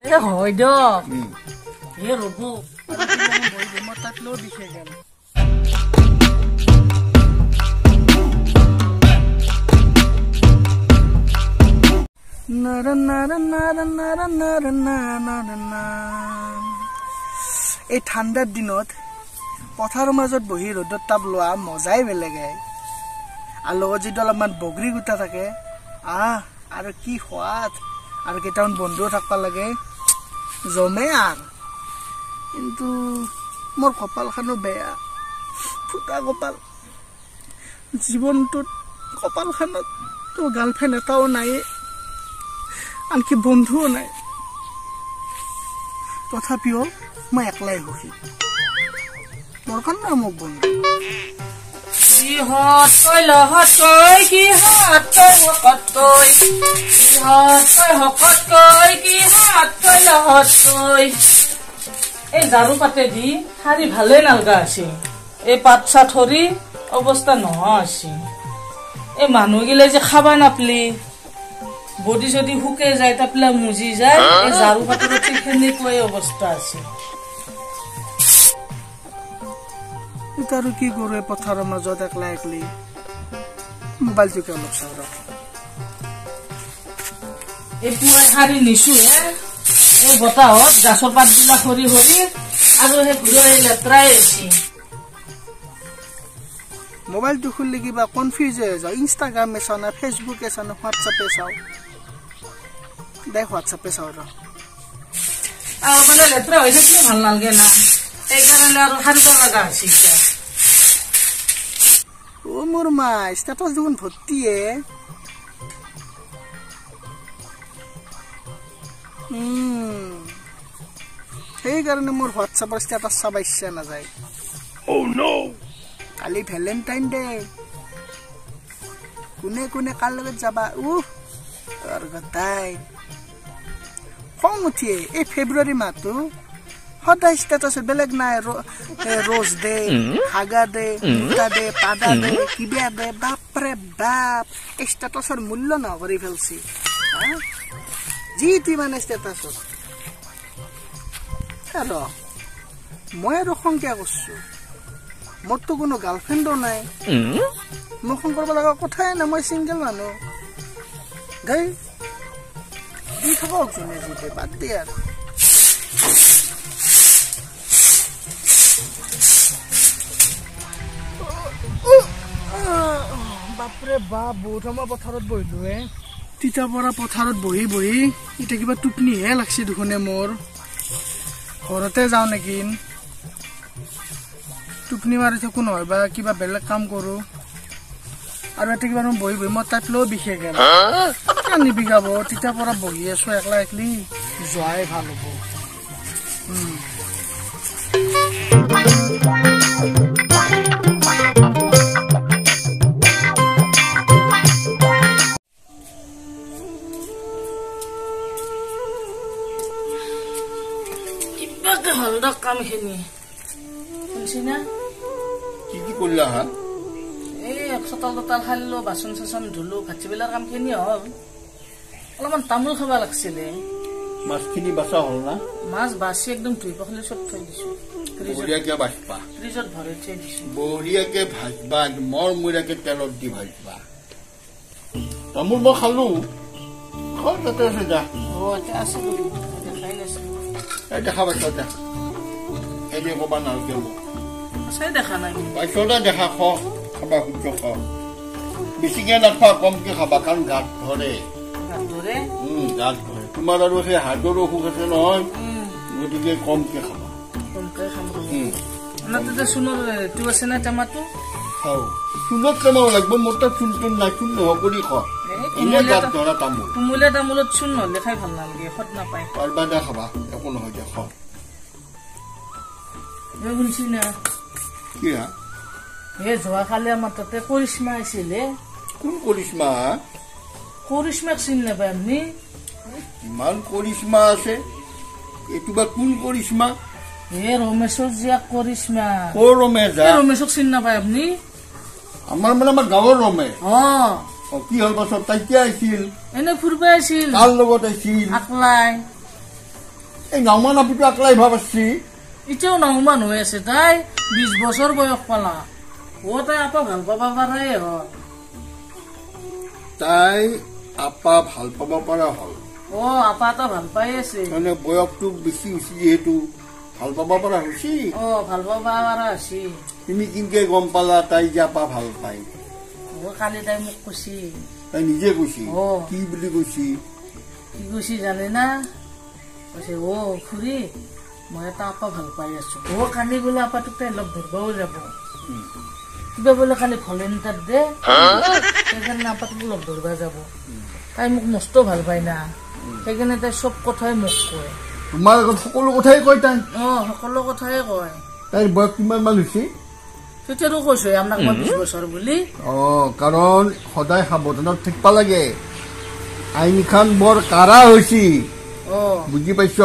এ হয় দিয়ক এ ৰ'ব মই তাত লৈ দিছে গেল এই ঠাণ্ডাৰ দিনত পথাৰৰ মাজত বহি ৰ'দত তাপ লোৱা মজাই বেলেগে আৰু লগত যদি অলপমান বগৰী গোটা থাকে আৰু কি সোৱাদ আৰু কেইটামান বন্ধুও থাকিব লাগে জমে আৰু কিন্তু মোৰ কপালখনো বেয়া ফুটা কপাল জীৱনটোত কপালখনত তো গাৰ্লফ্ৰেণ্ড এটাও নাই আনকি বন্ধুও নাই তথাপিও মই একলাই সুখী মোৰ কাৰণে মোক বন্ধু Hot toy la hot toy ki hot toy hot toy hot toy ki hot toy la hot toy এই জাৰু পাতে দি হাৰি ভালে নালগা আছে এই পাতছা থৰি অৱস্থা নহয় আছে এই মানুহ গিলে যে খাবা নাপলি বডি যদি হুকে যায় তাপলা মুজি যায় এই জাৰু পাতে ঠিকনি কই অৱস্থা আছে আৰু কি কৰে পথাৰৰ মাজত একলা একলি মোবাইলটোকে অলপ চাওঁ ৰ এই পুৱাই হাৰি নিছো এই বতাহত গাছৰ পাতবিলাক সৰি সৰি আৰু সেই ঘূৰাই লেতেৰাই হৈছে মোবাইলটো খুলিলে কিবা কনফিউজ হৈ যায় ইনষ্টাগ্ৰামে চাওঁ না ফেচবুকে চাওঁ না হোৱাটছআপে চাওঁ দে হোৱাটছআপে চাওঁ ৰ মানে লেতেৰা হৈ থাকিলে ভাল নালাগে না এইকাৰণে আৰু সাৰিব লগা হৈছে অ মোৰ মা ষ্টেটাছ দেখোন ভৰ্তিয়ে সেইকাৰণে মোৰ হোৱাটছআপৰ ষ্টেটাছ চাব ইচ্ছা নাযায় কালি ভেলেণ্টাইন ডে কোনে কোনে কাৰ লগত যাবা তোৰ গতাই খং উঠিয়ে এই ফেব্ৰুৱাৰী মাহটো সদায় ষ্টেটাছ বেলেগ নাই ৰ'জ দে হাগা দে মুতা দে পাদা দে কিবা দে বাপৰে বাপ এই ষ্টেটাছৰ মূল্য নকৰি ফেলছি যি তি মানে ষ্টেটাছত আৰু মই আৰু সংখ্যা কৰিছো মোৰতো কোনো গাৰ্লফ্ৰেণ্ডো নাই মই খং কৰিব লগা কথাই নাই মই চিংগল মানুহ গাই দি থাকক যোনে যি বাদ দে আৰু বাপৰে বাপ বহুত সময় পথাৰত বহিলো তিতাৰ পৰা পথাৰত বহি বহি এতিয়া কিবা টোপনিহে লাগছে দেখোনে মোৰ ঘৰতে যাওঁ নেকি টোপনি মাৰি থাকো নহয় বা কিবা বেলেগ কাম কৰো আৰু এটা কিবা বহি বহি মই তাত লৈ বিশেষ গেল নিবিগাব তিতাৰ পৰা বহি আছো একলা একলি যোৱাই ভাল হ'ব কাম খিনি শুনছি না কি কৰলা এই চতাল ততাল খাইলো বাচন চাচন ধুলো ভাজিবেলাৰ কাম খিনি হল অলপমান তামোল খাবা লাগছিলে মাছখিনি বাছা হল না মাছ বাছি একদম ধুই পখালি চব থৈ দিছো বঢ়িয়াকে বাছবা ফ্ৰিজত ভৰাই থৈ দিছো বঢ়িয়াকে ভাজবা মৰমূৰাকে তেলত দি ভাজবা তামোল মই খালো খাও তাতে আছে যা আছে দেখাই নাছো দেখা পাইছ যা এনে কবা নালগে চাই দেখা নাই পাইছটা দেখা খাবা সূৰ্য খাও বেছিকে নাখোৱা কমকে খাবা কাৰণ গাত ধৰে গাত ধৰে তোমাৰ আৰু সেই হাৰ্টৰ অসুখ আছে নহয় গতিকে কমকে খাবা চূণৰ আছে না টেমাটো খাও চূণত টেমাও লাগিব মোৰ তাত চূণ চূণ নাই চূণ নোহোৱা কৰি খোৱা এনে গাত ধৰা তামোল কুমলীয়া তামোলত চূণ নহলে খাই ভাল নালাগে সদ নাপায় পাৰবা দে খাবা একো নহয় দে খাও শুনছি না কি যোৱাকালি আমাৰ তাতে কৰিশ্মা আছিলে কোন কৰিশ্মা কৰিশ্মাক চিনি নাপায় আপুনি কিমান কৰিশ্মা আছে এইটো বা কোন কৰিশ্মা ৰমেশৰ জীয়াক কৰিশ্মা ৰমেশক চিনি নাপায় আপুনি আমাৰ মানে আমাৰ গাঁৱৰ ৰমেশ কি হল পাছত তাই কিয় আহিছিল এনে ফুৰিব আহিছিল কাৰ লগত আহিছিল আকলাই এই নাওমান আপিটো আকলাই ভাব আছে এতিয়াও নাওমান হৈ আছে তাই 20 বছৰ বয়স পালা ও তাই আপা ভাল পাবা পাৰে হ'ল তাই আপা ভাল পাব পৰা হ'ল ও আপা তা ভাল পাই আছে মানে বয়সটো বেছি হৈছে যেহেতু ভাল পাব পৰা হৈছে ও ভাল পাবা পাৰা আছে তুমি কিনকে গম পালা তাই যে আপা ভাল পায় ও কালি তাই মোক কৈছি তাই নিজে কৈছি অ কি বুলি কৈছি কি কৈছি জানে না কৈছে ও খুৰী মই এটা আপা ভাল পাই আছো ও কালি বোলে আপাটোক তাই লগ ধৰবাও যাব কিবা বোলে কালি ভলেণ্টাৰ দে সেইকাৰণে আপাটোক লগ ধৰবা যাব তাই মোক মস্ত ভাল পায় না সেইকাৰণে তাই চব কথাই মোক কয় তোমাৰ আগত সকলো কথাই কয় তাই সকলো কথাই কয় তাইৰ বয়স কিমান মান হৈছে তেতিয়াতো কৈছো আপোনাক মই 20 বছৰ বুলি কাৰণ সদায় সাৱধানত থাকিব লাগে আইনখন বৰ কাৰা হৈছে বুজি পাইছ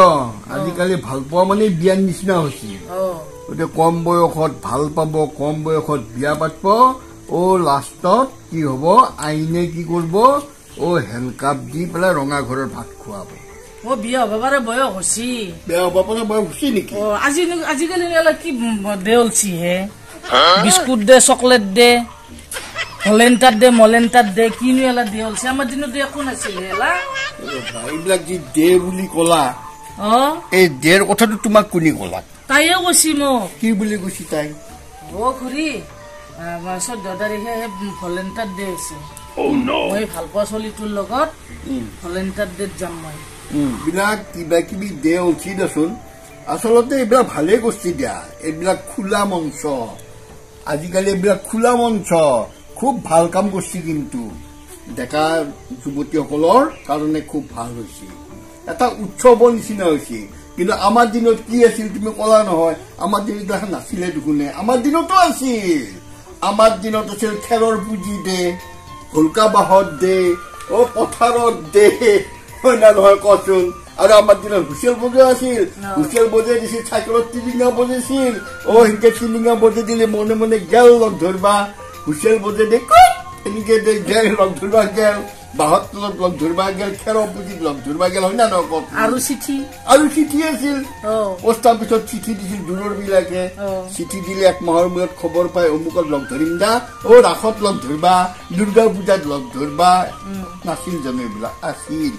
আজিকালি ভাল পোৱা মানে বিয়াৰ নিচিনা হৈছে গতিকে কম বয়সত ভাল পাব কম বয়সত বিয়া পাতিব লাষ্টত কি হব আইনে কি কৰিব হেণ্ডকাপ দি পেলাই ৰঙা ঘৰৰ ভাত খুৱাব বিয়া হব পাৰে বয়স হৈছে বিয়া হব পাৰে বয়স হৈছে নেকি আজিকালি কি দেউলছি হে বিস্কুট দে চকলেট দে ভলেণ্টাৰ দে মলেণ্টাৰ দে কিনো এলা দেউলছি আমাৰ দিনত একো নাছিল এলা এইবিলাক যি দে বুলি কলা এই দেৰ কথাটো তোমাক কোনে কলা তাইয়ে কৈছি মোক কি বুলি কৈছি তাই খুৰী 14 তাৰিখে ভলেণ্টাৰ ডে আছে মই ভাল পোৱা চলিটোৰ লগত ভলেণ্টাৰ ডেত যাম মই বিলাক কিবা কিবি দে উঠি দেচোন আচলতে এইবিলাক ভালেই কৰিছে দিয়া এইবিলাক খোলা মঞ্চ আজিকালি এইবিলাক খোলা মঞ্চ খুব ভাল কাম কৰিছে কিন্তু ডেকা যুৱতীসকলৰ কাৰণে খুব ভাল হৈছে এটা উৎসৱৰ নিচিনা হৈছে কিন্তু আমাৰ দিনত কি আছিল তুমি কলা নহয় আমাৰ দিনত দেখা নাছিলে দুগুণে আমাৰ দিনতো আছিল আমাৰ দিনত আছিল খেৰৰ পুঁজি দে ভুলকা বাহত দে পথাৰত দে হয় না নহয় কচোন আৰু আমাৰ দিনত হুচেল বজা আছিল হুচেল বজাই দিছিল চাইকেলত টিলিঙা বজাইছিল সেনেকে টিলিঙা বজাই দিলে মনে মনে গেল লগ ধৰবা হুচেল বজাই দে এনেকে দে গেল লগ ধৰবা গেল বাহত তলত লগ ধৰবা গেল খেৰৰ পুঁজিত লগ ধৰবা গেল হয় না নহয় আৰু চিঠি আছিল পোষ্ট অফিচত চিঠি দিছিল দূৰৰ বিলাকে চিঠি দিলে 1 মাহৰ মূৰত খবৰ পাই অমুকত লগ ধৰিম দা ৰাসত লগ ধৰবা দুৰ্গা পূজাত লগ ধৰবা নাছিল জানো এইবিলাক আছিল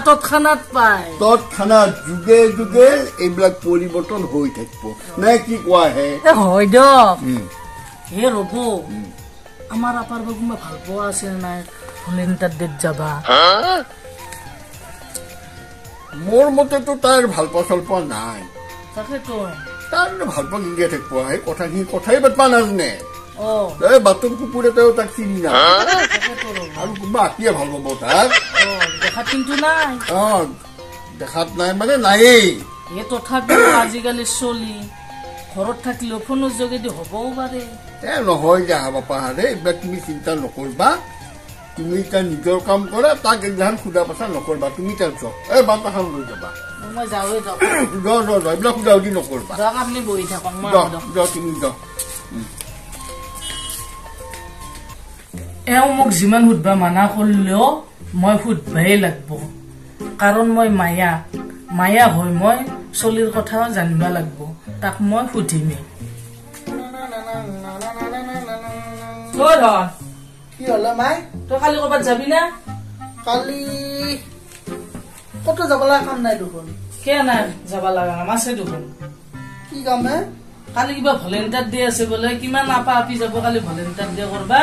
তৎক্ষণাত যুগে যুগে এইবিলাক পৰিৱৰ্তন হৈ থাকিব নাই কি কোৱা হে হয় দিয়ক হে ৰব আমাৰ আপাৰ বাবুমা ভাল পোৱা আছে নাই ভলেণ্টাৰ ডেত যাবা মোৰ মতেতো তাইৰ ভাল পোৱা চলপোৱা নাই তাকেতো তাৰ ভাল পোৱা কিনকে থাকিব সেই কথাখিনি কথাই পাতবা নাজানে বাটন কুকুৰে তেওঁ তাক চিনি না আৰু কোনোবা আপিয়ে ভাল পাব তাক দেখাত কিন্তু নাই দেখাত নাই মানে নায়েই তথাপিও আজিকালি চলি ঘৰত থাকিলেও ফোনৰ যোগেদি হ'বও পাৰে নহয় যা বাপা হাৰে এইবিলাক তুমি চিন্তা নকৰিবা তুমি তাৰ নিজৰ কাম কৰা তাক এইবিলাক সুধা পাছা নকৰিবা তুমি তাৰ যাওক বাটাখন লৈ যাবা মই যাওঁৱে এইবিলাক সুধা সুধি নকৰিবা আপুনি বহি থাকক তুমি যাওক এওঁ মোক যিমান সুধবা মানা কৰিলেও মই সুধবাই লাগব কাৰণ মই মায়া হৈ মই চলিৰ কথা জানিব লাগব তাক মই সুধিমেই কি হল মাই তই কালি কৰবাত যাবি না কালি কত যাব লগা কাম নাই দেখোন কিয় নাই যাব লগা কাম আছে দেখোন কি কাম হে কালি কিবা ভলেণ্টাৰ ডে আছে বোলে কিমান আপা আপি যাব কালি ভলেণ্টাৰ ডে কৰবা